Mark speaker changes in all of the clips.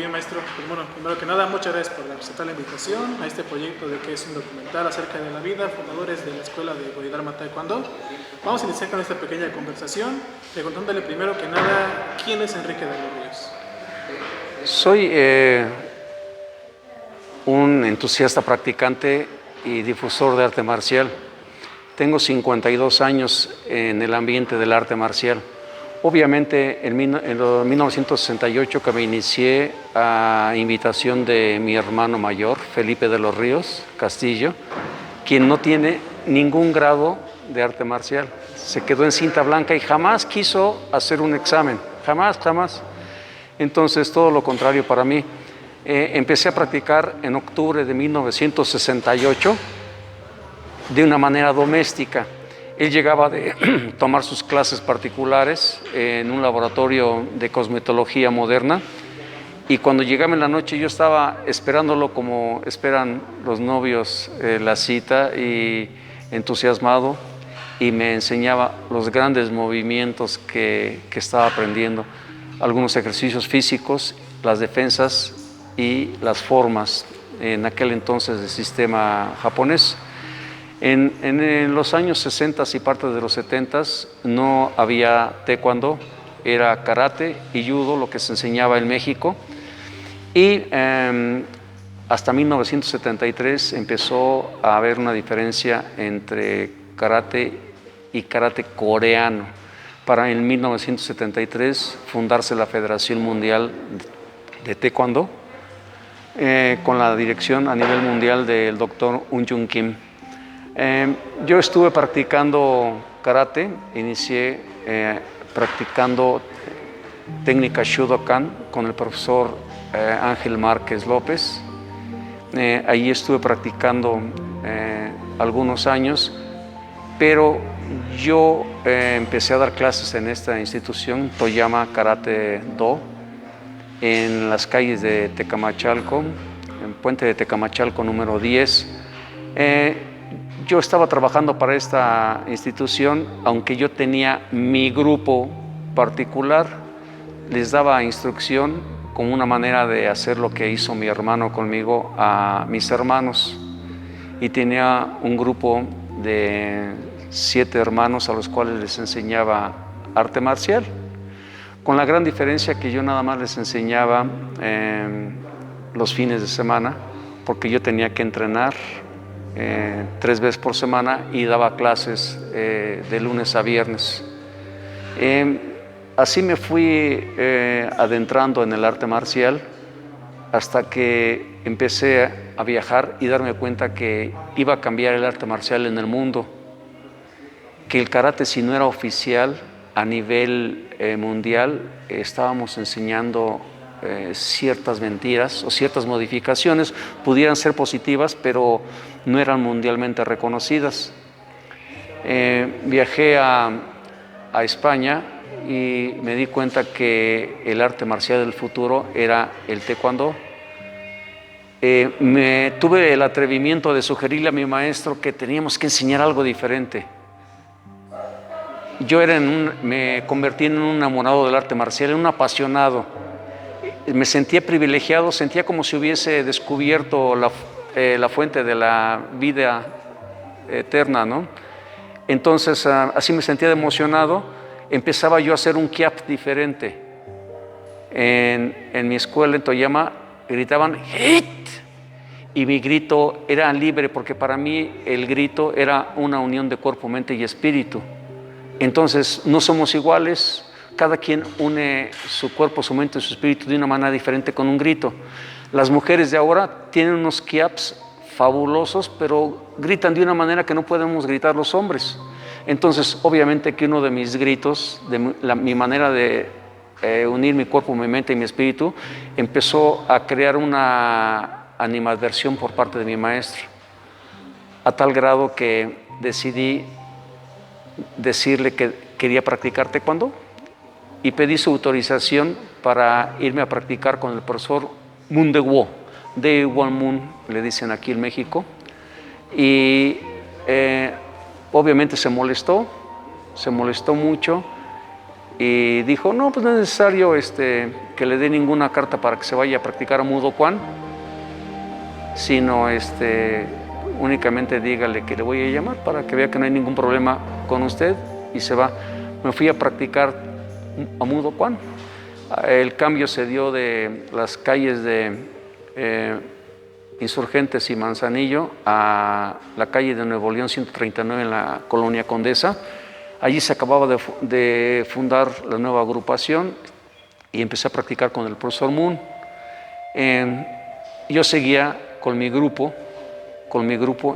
Speaker 1: bien, maestro. Pues bueno, primero que nada, muchas gracias por aceptar la invitación a este proyecto de que es un documental acerca de la vida, fundadores de la escuela de Bodhidharma Taekwondo. Vamos a iniciar con esta pequeña conversación, preguntándole primero que nada, ¿quién es Enrique de los Ríos?
Speaker 2: Soy un entusiasta practicante y difusor de arte marcial. Tengo 52 años en el ambiente del arte marcial. Obviamente en 1968 que me inicié a invitación de mi hermano mayor, Felipe de los Ríos Castillo, quien no tiene ningún grado de arte marcial. Se quedó en cinta blanca y jamás quiso hacer un examen, jamás. Entonces todo lo contrario para mí. Empecé a practicar en octubre de 1968 de una manera doméstica. Él llegaba de tomar sus clases particulares en un laboratorio de cosmetología moderna y cuando llegaba en la noche yo estaba esperándolo como esperan los novios la cita y entusiasmado, y me enseñaba los grandes movimientos que estaba aprendiendo, algunos ejercicios físicos, las defensas y las formas en aquel entonces del sistema japonés. En los años 60 y parte de los 70 no había taekwondo, era karate y judo lo que se enseñaba en México, y hasta 1973 empezó a haber una diferencia entre karate y karate coreano, para en 1973 fundarse la Federación Mundial de Taekwondo con la dirección a nivel mundial del doctor Un Jung Kim. Yo estuve practicando karate, inicié practicando técnica Shodokan con el profesor Ángel Márquez López. Allí estuve practicando algunos años, pero yo empecé a dar clases en esta institución, Toyama Karate Do, en las calles de Tecamachalco, en Puente de Tecamachalco número 10. Yo estaba trabajando para esta institución, aunque yo tenía mi grupo particular, les daba instrucción como una manera de hacer lo que hizo mi hermano conmigo a mis hermanos. Y tenía un grupo de 7 hermanos a los cuales les enseñaba arte marcial, con la gran diferencia que yo nada más les enseñaba los fines de semana, porque yo tenía que entrenar 3 veces por semana y daba clases de lunes a viernes. Así me fui adentrando en el arte marcial hasta que empecé a viajar y darme cuenta que iba a cambiar el arte marcial en el mundo, que el karate, si no era oficial a nivel mundial, estábamos enseñando ciertas mentiras o ciertas modificaciones, pudieran ser positivas, pero no eran mundialmente reconocidas. Viajé a España y me di cuenta que el arte marcial del futuro era el taekwondo. Tuve el atrevimiento de sugerirle a mi maestro que teníamos que enseñar algo diferente. Yo me convertí en un enamorado del arte marcial, en un apasionado. Me sentía privilegiado, sentía como si hubiese descubierto la fuente de la vida eterna, ¿no? Entonces, así me sentía emocionado. Empezaba yo a hacer un kiap diferente. En mi escuela en Toyama gritaban ¡Hit! Y mi grito era libre, porque para mí el grito era una unión de cuerpo, mente y espíritu. Entonces, no somos iguales. Cada quien une su cuerpo, su mente y su espíritu de una manera diferente con un grito. Las mujeres de ahora tienen unos kiaps fabulosos, pero gritan de una manera que no podemos gritar los hombres. Entonces, obviamente que uno de mis gritos, mi manera de unir mi cuerpo, mi mente y mi espíritu, empezó a crear una animadversión por parte de mi maestro, a tal grado que decidí decirle que quería practicar taekwondo. Y pedí su autorización para irme a practicar con el profesor Moon De Wo, De Won Moon, le dicen aquí en México. Y obviamente se molestó mucho, y dijo, no, pues no es necesario que le dé ninguna carta para que se vaya a practicar a Mudo Kwan, sino únicamente dígale que le voy a llamar para que vea que no hay ningún problema con usted y se va. Me fui a practicar a Mudo Kwan. El cambio se dio de las calles de Insurgentes y Manzanillo a la calle de Nuevo León 139 en la colonia Condesa. Allí se acababa de fundar la nueva agrupación y empecé a practicar con el profesor Moon. Yo seguía con mi grupo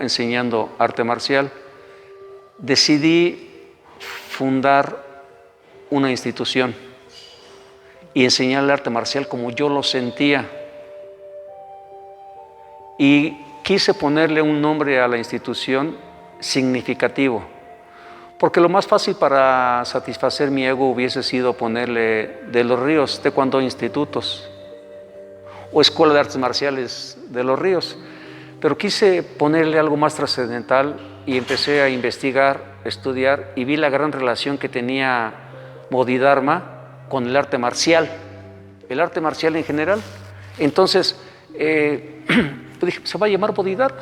Speaker 2: enseñando arte marcial. Decidí fundar una institución y enseñar el arte marcial como yo lo sentía. Y quise ponerle un nombre a la institución significativo, porque lo más fácil para satisfacer mi ego hubiese sido ponerle De los Ríos Taekwondo Institutos o Escuela de Artes Marciales de los Ríos, pero quise ponerle algo más trascendental y empecé a investigar, estudiar y vi la gran relación que tenía Bodhidharma con el arte marcial en general. Entonces, pues dije, se va a llamar Bodhidharma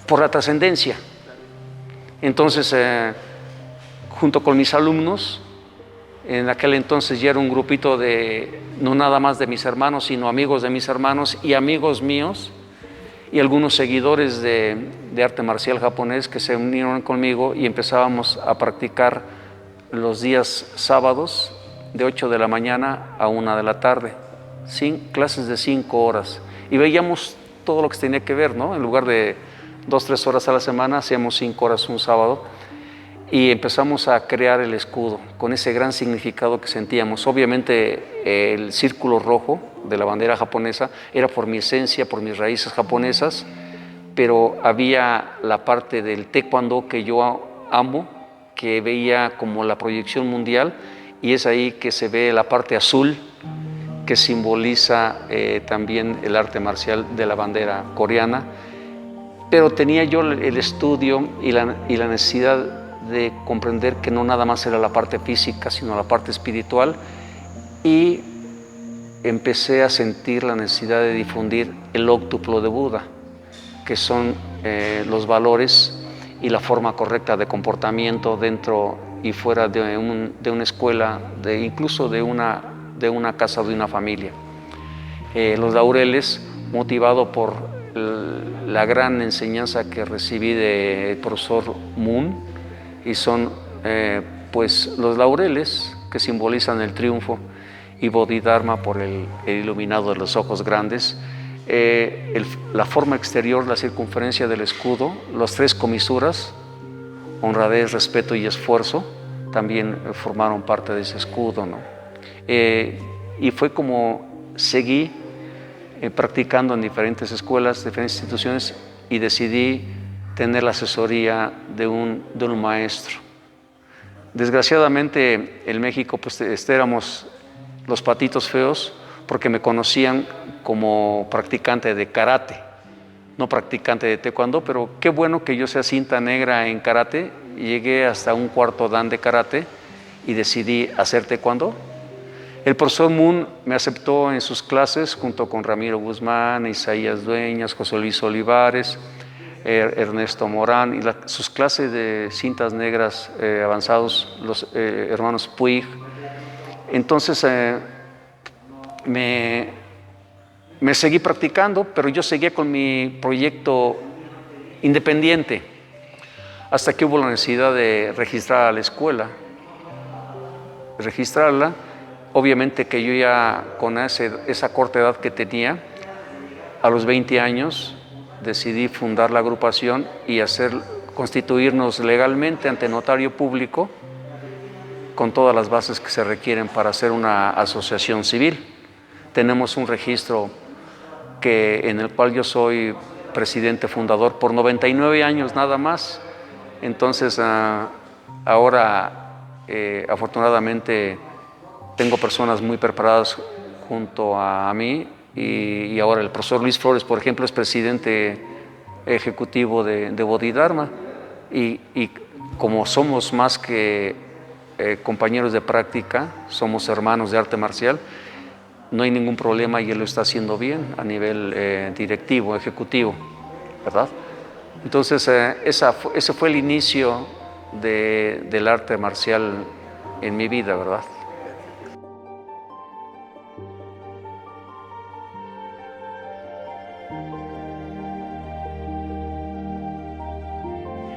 Speaker 2: por la trascendencia. Entonces, junto con mis alumnos, en aquel entonces ya era un grupito de, no nada más de mis hermanos, sino amigos de mis hermanos y amigos míos, y algunos seguidores de arte marcial japonés que se unieron conmigo y empezábamos a practicar los días sábados de 8 de la mañana a 1 de la tarde, clases de 5 horas. Y veíamos todo lo que tenía que ver, ¿no? En lugar de 2-3 horas a la semana, hacíamos 5 horas un sábado. Y empezamos a crear el escudo con ese gran significado que sentíamos. Obviamente el círculo rojo de la bandera japonesa era por mi esencia, por mis raíces japonesas, pero había la parte del taekwondo que yo amo, que veía como la proyección mundial, y es ahí que se ve la parte azul que simboliza también el arte marcial de la bandera coreana. Pero tenía yo el estudio y la necesidad de comprender que no nada más era la parte física, sino la parte espiritual, y empecé a sentir la necesidad de difundir el óctuplo de Buda, que son los valores y la forma correcta de comportamiento dentro y fuera de una escuela, incluso de una casa, de una familia. Los laureles, motivado por la gran enseñanza que recibí del profesor Moon, y son pues los laureles que simbolizan el triunfo, y Bodhidharma por el iluminado de los ojos grandes. La forma exterior, la circunferencia del escudo, las 3 comisuras, honradez, respeto y esfuerzo, también formaron parte de ese escudo, ¿no? Y fue como seguí practicando en diferentes escuelas, diferentes instituciones, y decidí tener la asesoría de un maestro. Desgraciadamente en México pues éramos los patitos feos, porque me conocían como practicante de karate, no practicante de taekwondo, pero qué bueno que yo sea cinta negra en karate. Llegué hasta un 4º dan de karate y decidí hacer taekwondo. El profesor Moon me aceptó en sus clases junto con Ramiro Guzmán, Isaías Dueñas, José Luis Olivares, Ernesto Morán, y sus clases de cintas negras avanzados, los hermanos Puig. Entonces me seguí practicando, pero yo seguía con mi proyecto independiente, hasta que hubo la necesidad de registrar a la escuela, registrarla. Obviamente que yo ya con esa corta edad que tenía, a los 20 años, decidí fundar la agrupación y constituirnos legalmente ante notario público con todas las bases que se requieren para hacer una asociación civil. Tenemos un registro en el cual yo soy presidente fundador por 99 años nada más. Entonces ahora afortunadamente tengo personas muy preparadas junto a mí, y ahora el profesor Luis Flores, por ejemplo, es presidente ejecutivo de Bodhidharma, y como somos más que compañeros de práctica, somos hermanos de arte marcial, no hay ningún problema y él lo está haciendo bien a nivel directivo, ejecutivo, ¿verdad? Entonces, ese fue el inicio del arte marcial en mi vida, ¿verdad?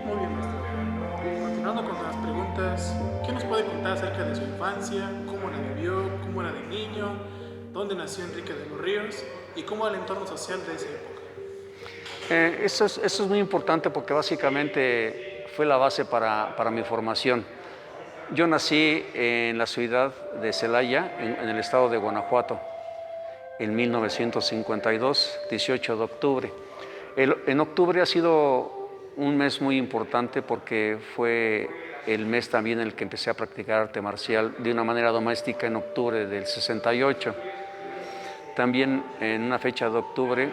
Speaker 1: Muy bien, maestro. Continuando con las preguntas, ¿qué nos puede contar acerca de su infancia? ¿Cómo la vivió? ¿Cómo era de niño? ¿Dónde nació Enrique de los Ríos? ¿Y cómo era el entorno social de esa época?
Speaker 2: Eso es muy importante porque básicamente fue la base para mi formación. Yo nací en la ciudad de Celaya, en el estado de Guanajuato, en 1952, 18 de octubre. En octubre ha sido un mes muy importante porque fue el mes también en el que empecé a practicar arte marcial de una manera doméstica en octubre del 68. También en una fecha de octubre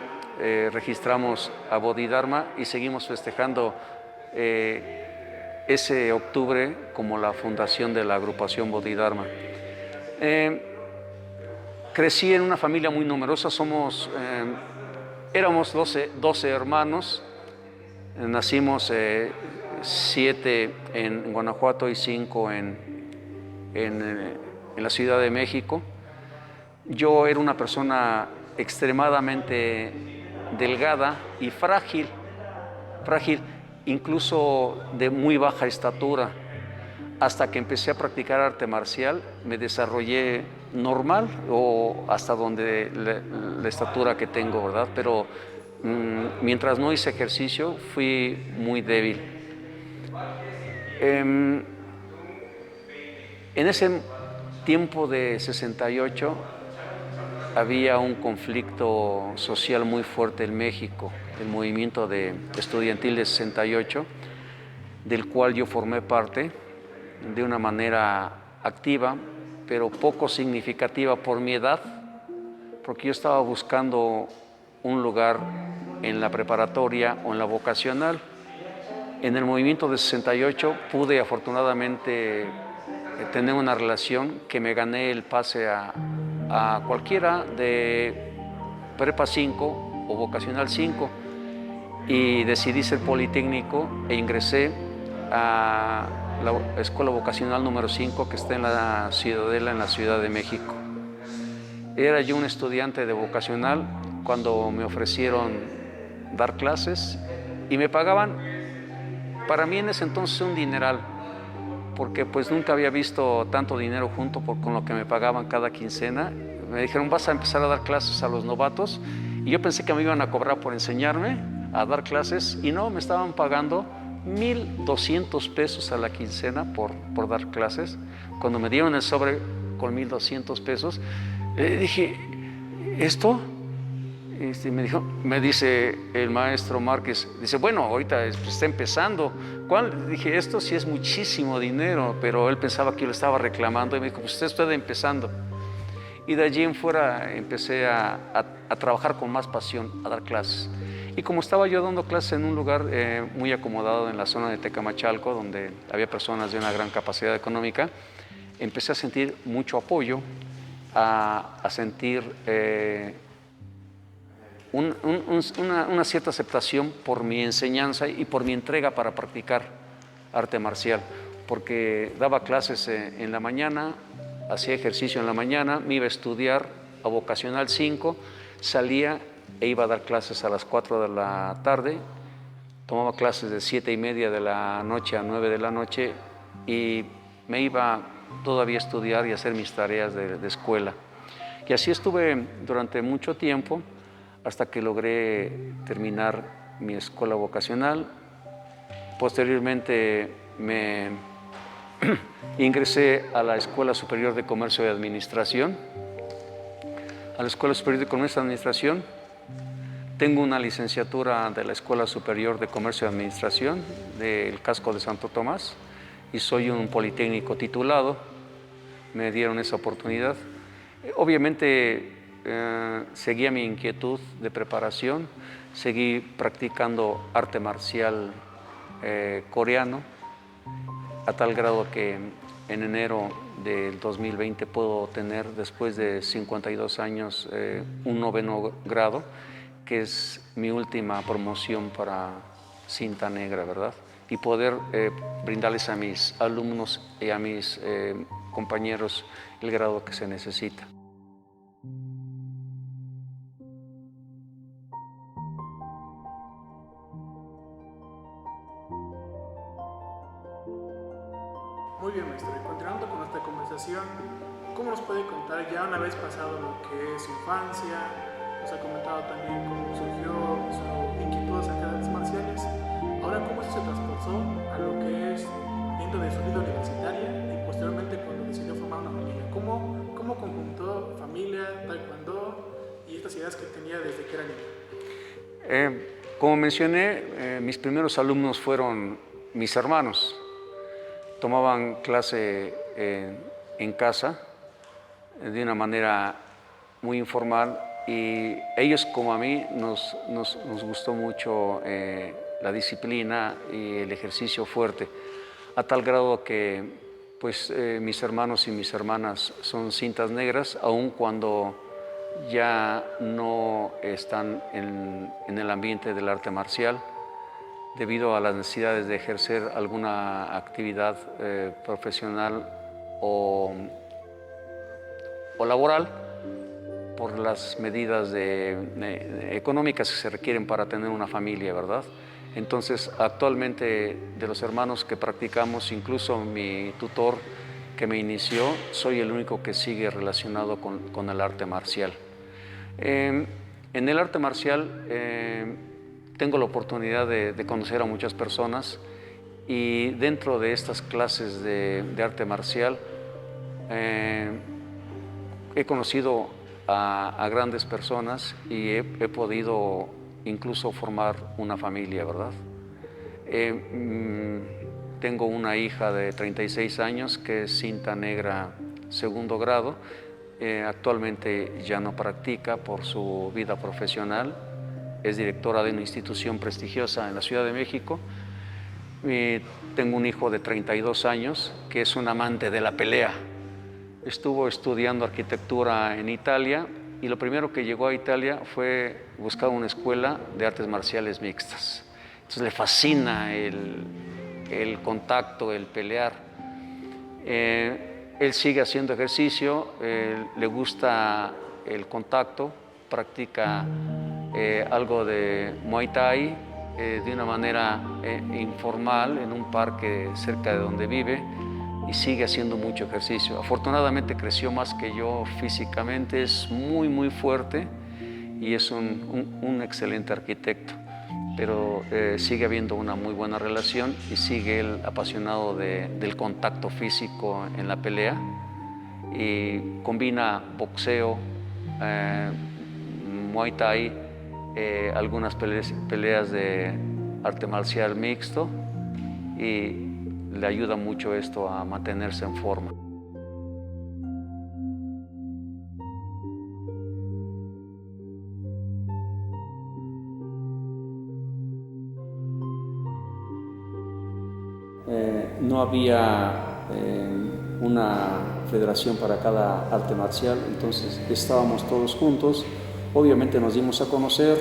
Speaker 2: registramos a Bodhidharma y seguimos festejando ese octubre como la fundación de la agrupación Bodhidharma. Crecí en una familia muy numerosa, éramos 12 hermanos, nacimos 7 en Guanajuato y 5 en la Ciudad de México. Yo era una persona extremadamente delgada y frágil, incluso de muy baja estatura. Hasta que empecé a practicar arte marcial, me desarrollé normal o hasta donde la estatura que tengo, ¿verdad? Pero mientras no hice ejercicio, fui muy débil. En ese tiempo de 68, había un conflicto social muy fuerte en México, el movimiento estudiantil de 68, del cual yo formé parte de una manera activa, pero poco significativa por mi edad, porque yo estaba buscando un lugar en la preparatoria o en la vocacional. En el movimiento de 68 pude afortunadamente tener una relación que me gané el pase a cualquiera de Prepa 5 o Vocacional 5 y decidí ser politécnico e ingresé a la Escuela Vocacional número 5 que está en la Ciudadela, en la Ciudad de México. Era yo un estudiante de vocacional cuando me ofrecieron dar clases y me pagaban, para mí en ese entonces, un dineral, porque pues nunca había visto tanto dinero junto con lo que me pagaban cada quincena. Me dijeron, vas a empezar a dar clases a los novatos, y yo pensé que me iban a cobrar por enseñarme a dar clases, y no, me estaban pagando 1,200 pesos a la quincena por dar clases. Cuando me dieron el sobre con 1,200 pesos, dije, ¿esto? Me dice el maestro Márquez, dice, bueno, ahorita está empezando. ¿Cuál? Dije, esto sí es muchísimo dinero, pero él pensaba que yo le estaba reclamando y me dijo, pues usted está empezando. Y de allí en fuera empecé a trabajar con más pasión, a dar clases. Y como estaba yo dando clases en un lugar muy acomodado en la zona de Tecamachalco, donde había personas de una gran capacidad económica, empecé a sentir mucho apoyo, a sentir una cierta aceptación por mi enseñanza y por mi entrega para practicar arte marcial, porque daba clases en la mañana, hacía ejercicio en la mañana, me iba a estudiar a Vocacional 5, salía e iba a dar clases a las 4 de la tarde, tomaba clases de 7:30 de la noche a 9 de la noche y me iba todavía a estudiar y a hacer mis tareas de escuela. Y así estuve durante mucho tiempo, hasta que logré terminar mi escuela vocacional. Posteriormente me ingresé a la Escuela Superior de Comercio y Administración. A la Escuela Superior de Comercio y Administración. Tengo una licenciatura de la Escuela Superior de Comercio y Administración del Casco de Santo Tomás y soy un politécnico titulado. Me dieron esa oportunidad. Obviamente seguía mi inquietud de preparación, seguí practicando arte marcial coreano a tal grado que en enero del 2020 puedo tener, después de 52 años, un 9º grado, que es mi última promoción para cinta negra, ¿verdad? Y poder brindarles a mis alumnos y a mis compañeros el grado que se necesita.
Speaker 1: Muy bien, maestro. Y continuando con nuestra conversación, ¿cómo nos puede contar, ya una vez pasado lo que es su infancia? Nos ha comentado también cómo surgió su inquietud acerca de artes marciales. Ahora, ¿cómo eso se traspasó a lo que es dentro de su vida universitaria y posteriormente cuando decidió formar una familia? ¿Cómo conjuntó familia, taekwondo y estas ideas que tenía desde que era niño?
Speaker 2: Como mencioné, mis primeros alumnos fueron mis hermanos. Tomaban clase en casa de una manera muy informal, y ellos, como a mí, nos gustó mucho la disciplina y el ejercicio fuerte, a tal grado que pues, mis hermanos y mis hermanas son cintas negras, aun cuando ya no están en el ambiente del arte marcial, debido a las necesidades de ejercer alguna actividad profesional o laboral, por las medidas económicas que se requieren para tener una familia, ¿verdad? Entonces, actualmente, de los hermanos que practicamos, incluso mi tutor que me inició, soy el único que sigue relacionado con el arte marcial. En el arte marcial tengo la oportunidad de conocer a muchas personas, y dentro de estas clases de arte marcial he conocido a grandes personas y he podido incluso formar una familia, ¿verdad? Tengo una hija de 36 años que es cinta negra 2º grado. Actualmente ya no practica por su vida profesional, es directora de una institución prestigiosa en la Ciudad de México. Tengo un hijo de 32 años que es un amante de la pelea. Estuvo estudiando arquitectura en Italia, y lo primero que llegó a Italia fue buscar una escuela de artes marciales mixtas. Entonces le fascina el contacto, el pelear. Él sigue haciendo ejercicio, le gusta el contacto, practica algo de Muay Thai de una manera informal en un parque cerca de donde vive, y sigue haciendo mucho ejercicio. Afortunadamente creció más que yo físicamente, es muy fuerte y es un excelente arquitecto, pero sigue habiendo una muy buena relación y sigue él apasionado del contacto físico en la pelea, y combina boxeo, Muay Thai, algunas peleas de arte marcial mixto, y le ayuda mucho esto a mantenerse en forma. No había una federación para cada arte marcial, entonces estábamos todos juntos. Obviamente nos dimos a conocer,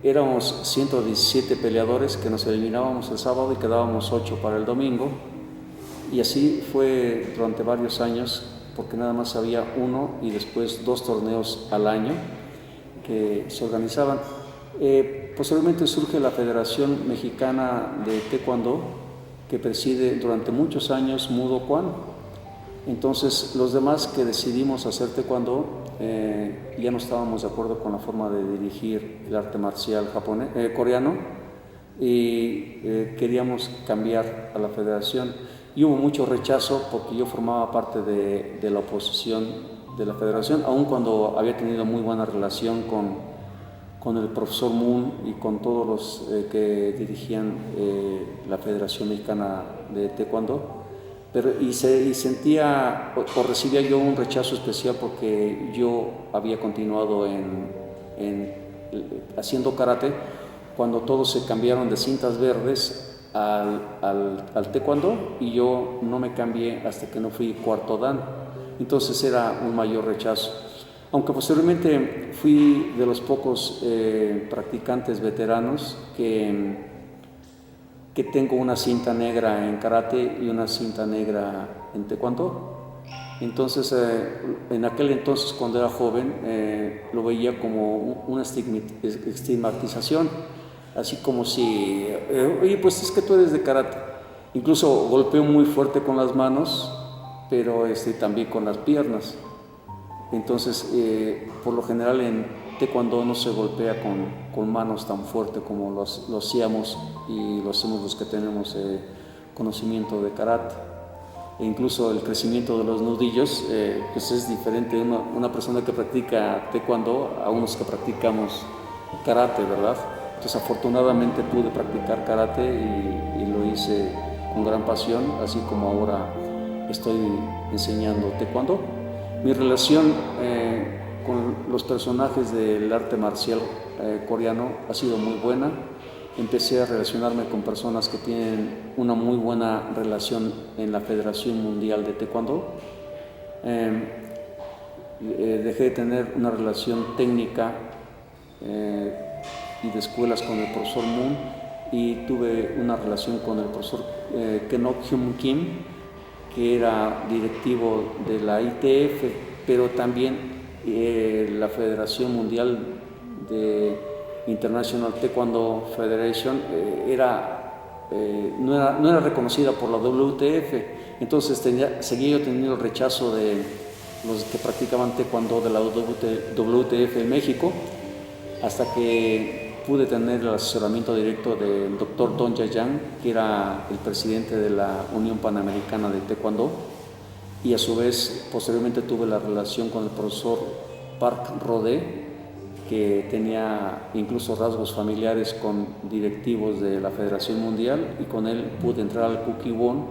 Speaker 2: éramos 117 peleadores que nos eliminábamos el sábado y quedábamos 8 para el domingo, y así fue durante varios años, porque nada más había uno y después 2 torneos al año que se organizaban. Posteriormente surge la Federación Mexicana de Taekwondo, que preside durante muchos años Mudo Kwan. Entonces los demás que decidimos hacer taekwondo ya no estábamos de acuerdo con la forma de dirigir el arte marcial coreano, y queríamos cambiar a la federación, y hubo mucho rechazo porque yo formaba parte de la oposición de la federación, aun cuando había tenido muy buena relación con el profesor Moon y con todos los que dirigían la Federación Mexicana de Taekwondo. Y sentía o recibía yo un rechazo especial porque yo había continuado haciendo karate cuando todos se cambiaron de cintas verdes al taekwondo y yo no me cambié hasta que no fui cuarto dan. Entonces era un mayor rechazo. Aunque posteriormente fui de los pocos practicantes veteranos que tengo una cinta negra en karate y una cinta negra en taekwondo. Entonces, en aquel entonces, cuando era joven, lo veía como una estigmatización, así como si, oye, pues es que tú eres de karate. Incluso golpeo muy fuerte con las manos, pero también con las piernas. Entonces, por lo general en taekwondo no se golpea con manos tan fuerte como lo hacíamos y lo hacemos los que tenemos conocimiento de karate. E incluso el crecimiento de los nudillos pues es diferente una persona que practica taekwondo a unos que practicamos karate, ¿verdad? Entonces afortunadamente pude practicar karate y lo hice con gran pasión, así como ahora estoy enseñando taekwondo. Mi relación con los personajes del arte marcial coreano ha sido muy buena. Empecé a relacionarme con personas que tienen una muy buena relación en la Federación Mundial de Taekwondo. Dejé de tener una relación técnica y de escuelas con el profesor Moon y tuve una relación con el profesor Kenok Hyun Kim, que era directivo de la ITF, pero también la Federación Mundial de International Taekwondo Federation no era reconocida por la WTF, entonces seguía yo teniendo el rechazo de los que practicaban taekwondo de la WTF en México, hasta que pude tener el asesoramiento directo del Dr. Don Yayang, que era el presidente de la Unión Panamericana de Taekwondo, y a su vez posteriormente tuve la relación con el profesor Park Rode, que tenía incluso rasgos familiares con directivos de la Federación Mundial, y con él pude entrar al Kukkiwon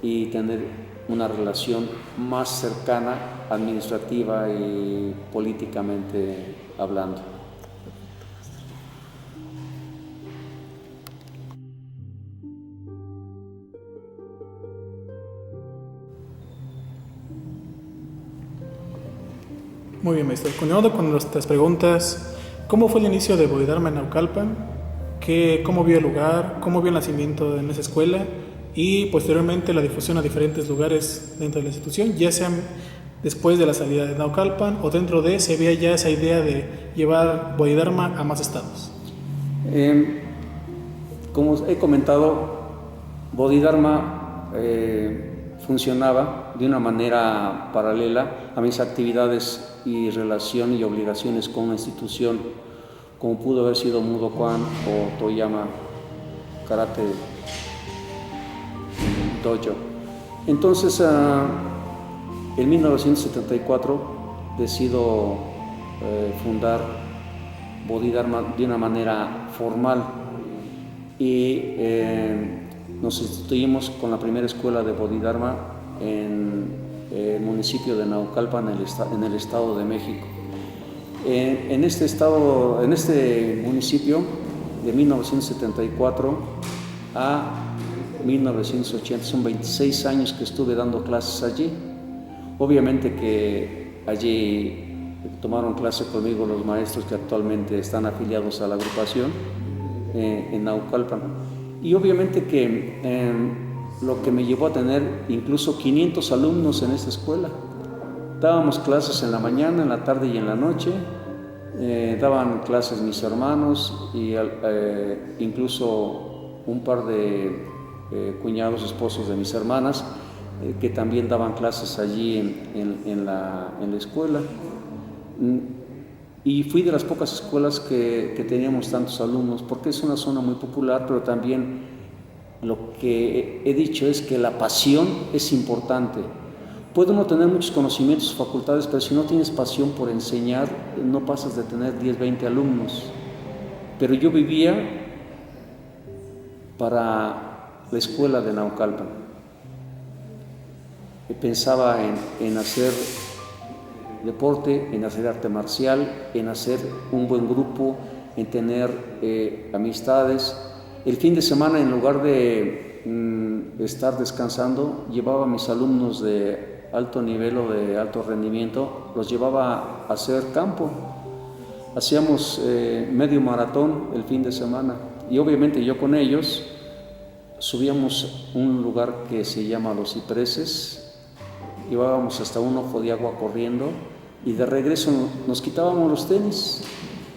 Speaker 2: y tener una relación más cercana, administrativa y políticamente hablando.
Speaker 1: Muy bien, maestro. Continuando con nuestras preguntas, ¿cómo fue el inicio de Bodhidharma en Naucalpan? ¿Cómo vio el lugar? ¿Cómo vio el nacimiento en esa escuela? Y posteriormente la difusión a diferentes lugares dentro de la institución, ya sean después de la salida de Naucalpan o dentro de, se había ya esa idea de llevar Bodhidharma a más estados.
Speaker 2: Como he comentado, Bodhidharma funcionaba de una manera paralela a mis actividades y relación y obligaciones con una institución como pudo haber sido Mudokan o Toyama Karate Dojo. Entonces, en 1974 decido fundar Bodhidharma de una manera formal y nos instituimos con la primera escuela de Bodhidharma en el municipio de Naucalpan, en el Estado de México. En este municipio, de 1974 a 1980, son 26 años que estuve dando clases allí. Obviamente que allí tomaron clase conmigo los maestros que actualmente están afiliados a la agrupación en Naucalpan. Y obviamente que lo que me llevó a tener incluso 500 alumnos en esta escuela. Dábamos clases en la mañana, en la tarde y en la noche. Daban clases mis hermanos y incluso un par de cuñados, esposos de mis hermanas, que también daban clases allí en la escuela. Y fui de las pocas escuelas que teníamos tantos alumnos, porque es una zona muy popular, pero también lo que he dicho es que la pasión es importante. Puede uno tener muchos conocimientos, facultades, pero si no tienes pasión por enseñar, no pasas de tener 10, 20 alumnos. Pero yo vivía para la escuela de Naucalpan. Pensaba en hacer deporte, en hacer arte marcial, en hacer un buen grupo, en tener amistades, El fin de semana, en lugar de estar descansando, llevaba a mis alumnos de alto nivel o de alto rendimiento, los llevaba a hacer campo. Hacíamos medio maratón el fin de semana y obviamente yo con ellos subíamos un lugar que se llama Los Cipreses, llevábamos hasta un ojo de agua corriendo y de regreso nos quitábamos los tenis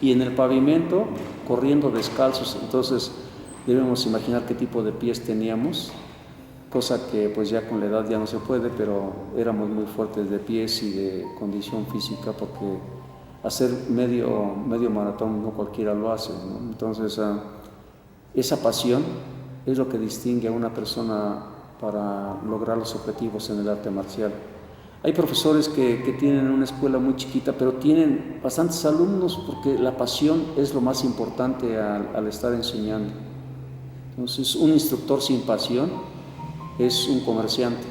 Speaker 2: y en el pavimento corriendo descalzos. Entonces debemos imaginar qué tipo de pies teníamos, cosa que pues ya con la edad ya no se puede, pero éramos muy fuertes de pies y de condición física, porque hacer medio maratón no cualquiera lo hace, ¿no? Entonces esa pasión es lo que distingue a una persona para lograr los objetivos en el arte marcial. Hay profesores que tienen una escuela muy chiquita, pero tienen bastantes alumnos porque la pasión es lo más importante al estar enseñando. Entonces, un instructor sin pasión es un comerciante,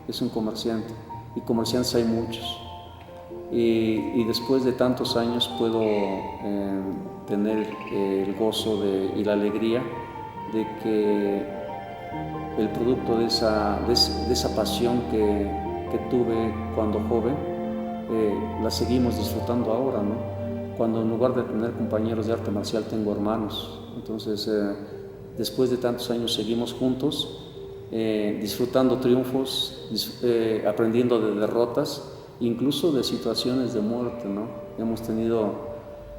Speaker 2: y comerciantes hay muchos. Y después de tantos años puedo tener el gozo y la alegría de que el producto de esa pasión que tuve cuando joven, la seguimos disfrutando ahora, ¿no? Cuando en lugar de tener compañeros de arte marcial tengo hermanos. Entonces, después de tantos años seguimos juntos, disfrutando triunfos, aprendiendo de derrotas, incluso de situaciones de muerte, ¿no? Hemos tenido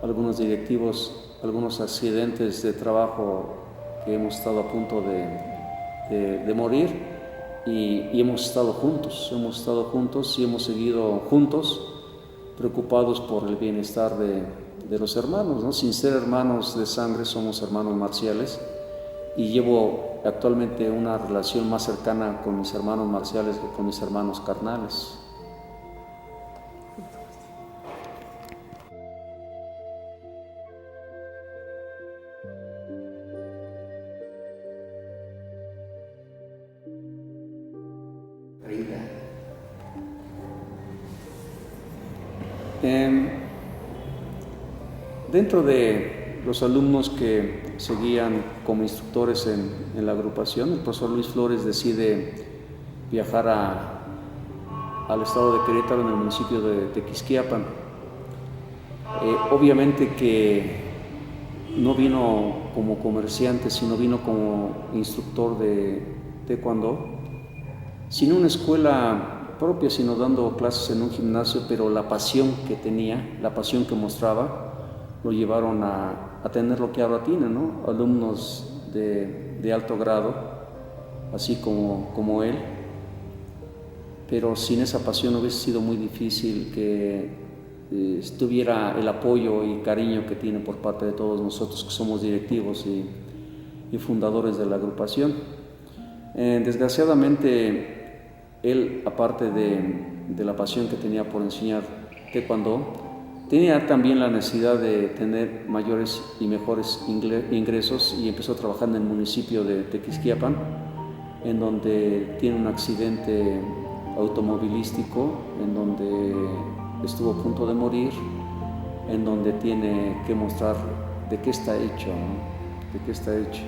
Speaker 2: algunos directivos, algunos accidentes de trabajo que hemos estado a punto de morir. Y hemos estado juntos y hemos seguido juntos, preocupados por el bienestar de los hermanos, ¿no? Sin ser hermanos de sangre, somos hermanos marciales, y llevo actualmente una relación más cercana con mis hermanos marciales que con mis hermanos carnales. Dentro de los alumnos que seguían como instructores en la agrupación, el profesor Luis Flores decide viajar al estado de Querétaro, en el municipio de Tequisquiapan. Obviamente que no vino como comerciante, sino vino como instructor de taekwondo, sin una escuela propia, sino dando clases en un gimnasio, pero la pasión que tenía, la pasión que mostraba, lo llevaron a tener lo que ahora tiene, ¿no? Alumnos de alto grado, así como él, pero sin esa pasión hubiese sido muy difícil que tuviera el apoyo y cariño que tiene por parte de todos nosotros que somos directivos y fundadores de la agrupación. Desgraciadamente, él, aparte de la pasión que tenía por enseñar taekwondo, tenía también la necesidad de tener mayores y mejores ingresos, y empezó a trabajar en el municipio de Tequisquiapan, en donde tiene un accidente automovilístico, en donde estuvo a punto de morir, en donde tiene que mostrar de qué está hecho, ¿no? De qué está hecho.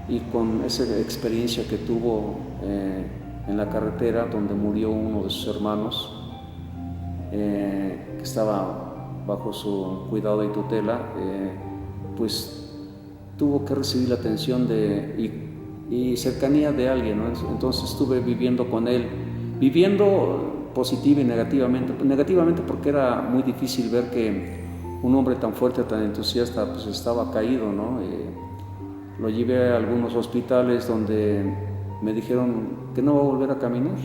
Speaker 2: Y con esa experiencia que tuvo en la carretera, donde murió uno de sus hermanos, que estaba bajo su cuidado y tutela, pues tuvo que recibir la atención y cercanía de alguien, ¿no? Entonces estuve viviendo con él, viviendo positiva y negativamente porque era muy difícil ver que un hombre tan fuerte, tan entusiasta, pues estaba caído, ¿no? Lo llevé a algunos hospitales donde me dijeron que no va a volver a caminar,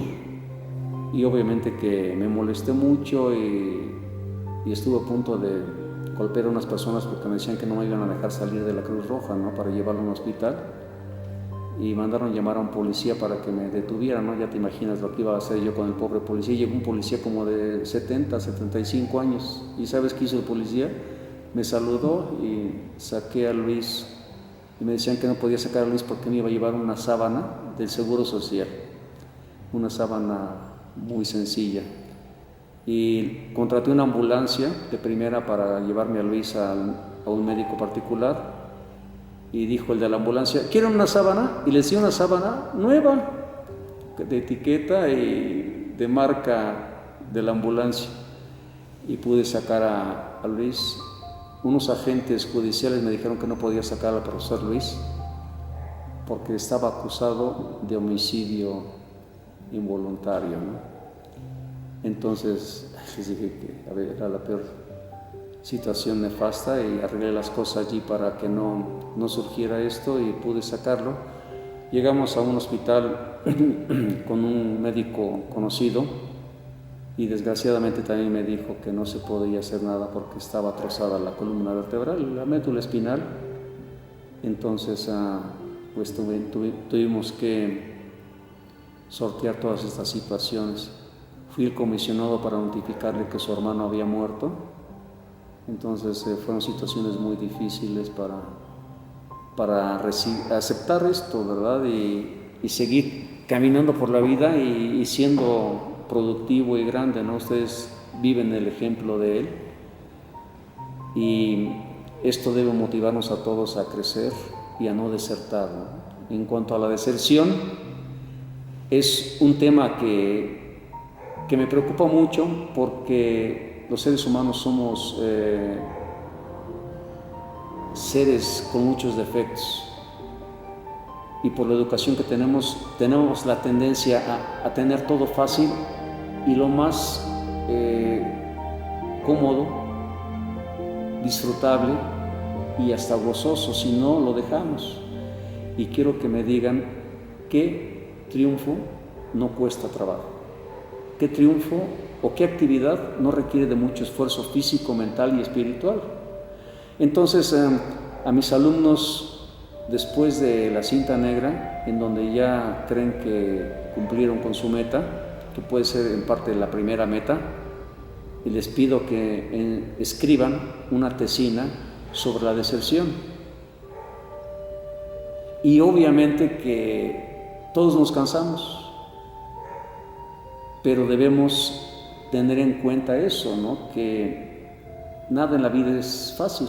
Speaker 2: y obviamente que me molesté mucho y estuve a punto de golpear a unas personas porque me decían que no me iban a dejar salir de la Cruz Roja, ¿no? Para llevarlo a un hospital, y mandaron llamar a un policía para que me detuviera, ¿no? Ya te imaginas lo que iba a hacer yo con el pobre policía. Llegó un policía como de 70, 75 años, y ¿sabes qué hizo el policía? Me saludó y saqué a Luis, y me decían que no podía sacar a Luis porque me iba a llevar una sábana del Seguro Social, una sábana muy sencilla. Y contraté una ambulancia de primera para llevarme a Luis a un médico particular, y dijo el de la ambulancia, ¿quieren una sábana? Y les di una sábana nueva, de etiqueta y de marca de la ambulancia. Y pude sacar a Luis. Unos agentes judiciales me dijeron que no podía sacar al profesor Luis porque estaba acusado de homicidio involuntario, ¿no? Entonces les dije que era la peor situación nefasta y arreglé las cosas allí para que no surgiera esto y pude sacarlo. Llegamos a un hospital con un médico conocido y desgraciadamente también me dijo que no se podía hacer nada porque estaba trozada la columna vertebral, la médula espinal. Entonces pues tuvimos que sortear todas estas situaciones. Fui el comisionado para notificarle que su hermano había muerto. Entonces fueron situaciones muy difíciles para aceptar esto, ¿verdad? Y seguir caminando por la vida y siendo productivo y grande, ¿no? Ustedes viven el ejemplo de él y esto debe motivarnos a todos a crecer y a no desertar, ¿no? En cuanto a la deserción, es un tema que me preocupa mucho porque los seres humanos somos seres con muchos defectos y por la educación que tenemos la tendencia a tener todo fácil y lo más cómodo, disfrutable y hasta gozoso, si no lo dejamos. Y quiero que me digan qué triunfo no cuesta trabajo, qué triunfo o qué actividad no requiere de mucho esfuerzo físico, mental y espiritual. Entonces, a mis alumnos, después de la cinta negra, en donde ya creen que cumplieron con su meta, que puede ser en parte la primera meta, y les pido que escriban una tesina sobre la deserción. Y obviamente que todos nos cansamos, pero debemos tener en cuenta eso, ¿no? Que nada en la vida es fácil.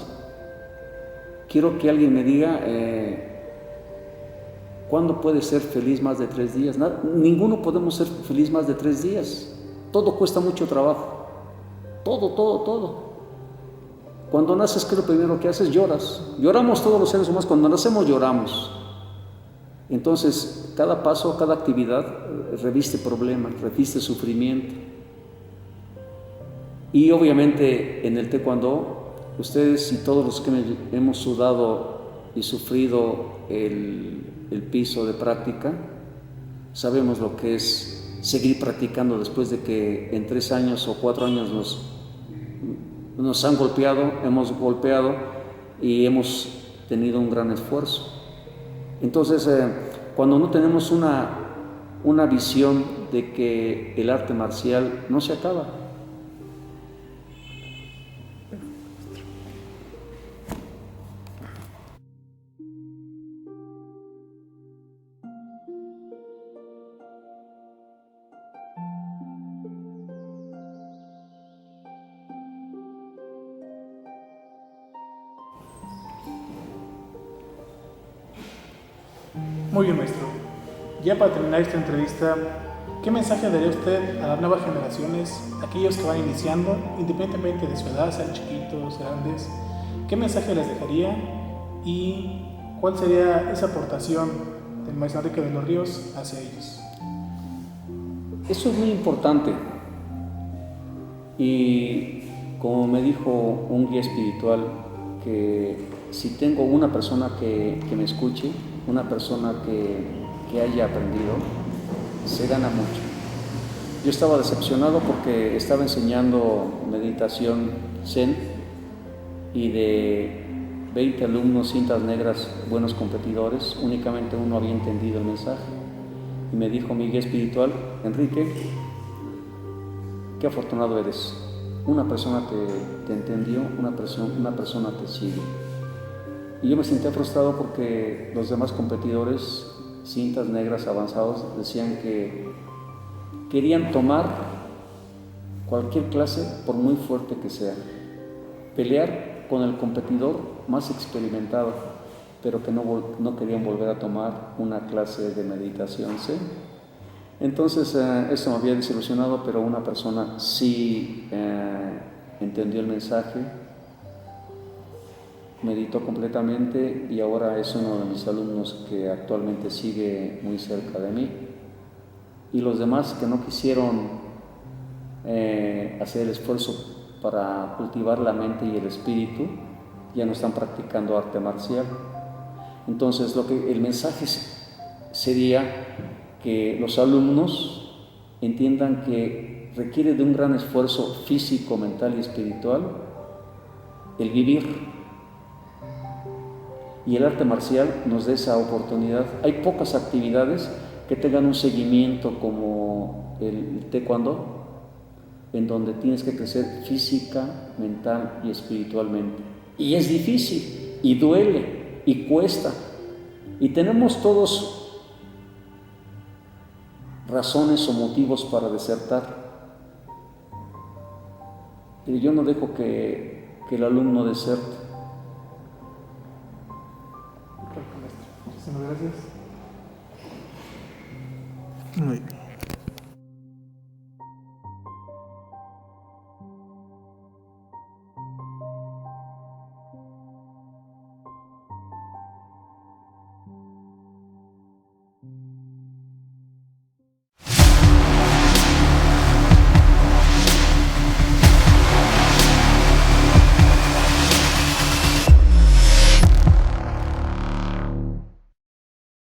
Speaker 2: Quiero que alguien me diga ¿cuándo puede ser feliz más de 3 días? Ninguno podemos ser feliz más de 3 días. Todo cuesta mucho trabajo. Todo. Cuando naces, ¿qué es lo primero que haces? Lloras. Lloramos todos los seres humanos. Cuando nacemos lloramos. Entonces, cada paso, cada actividad reviste problemas, reviste sufrimiento. Y obviamente en el taekwondo, ustedes y todos los que hemos sudado y sufrido el piso de práctica, sabemos lo que es seguir practicando después de que en 3 años o 4 años nos han golpeado, hemos golpeado y hemos tenido un gran esfuerzo. Entonces, cuando no tenemos una visión de que el arte marcial no se acaba,
Speaker 1: Muy bien, maestro. Ya para terminar esta entrevista, ¿qué mensaje daría usted a las nuevas generaciones, aquellos que van iniciando, independientemente de su edad, sean chiquitos, grandes? ¿Qué mensaje les dejaría y cuál sería esa aportación del maestro Enrique de los Ríos hacia ellos?
Speaker 2: Eso es muy importante. Y como me dijo un guía espiritual, que si tengo una persona que me escuche, una persona que haya aprendido, se gana mucho. Yo estaba decepcionado porque estaba enseñando meditación Zen y de 20 alumnos cintas negras, buenos competidores, únicamente uno había entendido el mensaje. Y me dijo mi guía espiritual: Enrique, qué afortunado eres. Una persona te entendió, una persona te sigue. Y yo me sentía frustrado porque los demás competidores, cintas negras avanzados, decían que querían tomar cualquier clase por muy fuerte que sea, pelear con el competidor más experimentado. pero que no querían volver a tomar una clase de meditación Zen. Entonces, esto me había desilusionado, pero una persona sí entendió el mensaje, meditó completamente y ahora es uno de mis alumnos que actualmente sigue muy cerca de mí. Y los demás que no quisieron hacer el esfuerzo para cultivar la mente y el espíritu, ya no están practicando arte marcial. Entonces, el mensaje sería que los alumnos entiendan que requiere de un gran esfuerzo físico, mental y espiritual el vivir. Y el arte marcial nos da esa oportunidad. Hay pocas actividades que tengan un seguimiento como el taekwondo, en donde tienes que crecer física, mental y espiritualmente. Y es difícil, y duele, y cuesta. Y tenemos todos razones o motivos para desertar. Pero yo no dejo que el alumno deserte.
Speaker 1: Muchísimas gracias. Muy bien.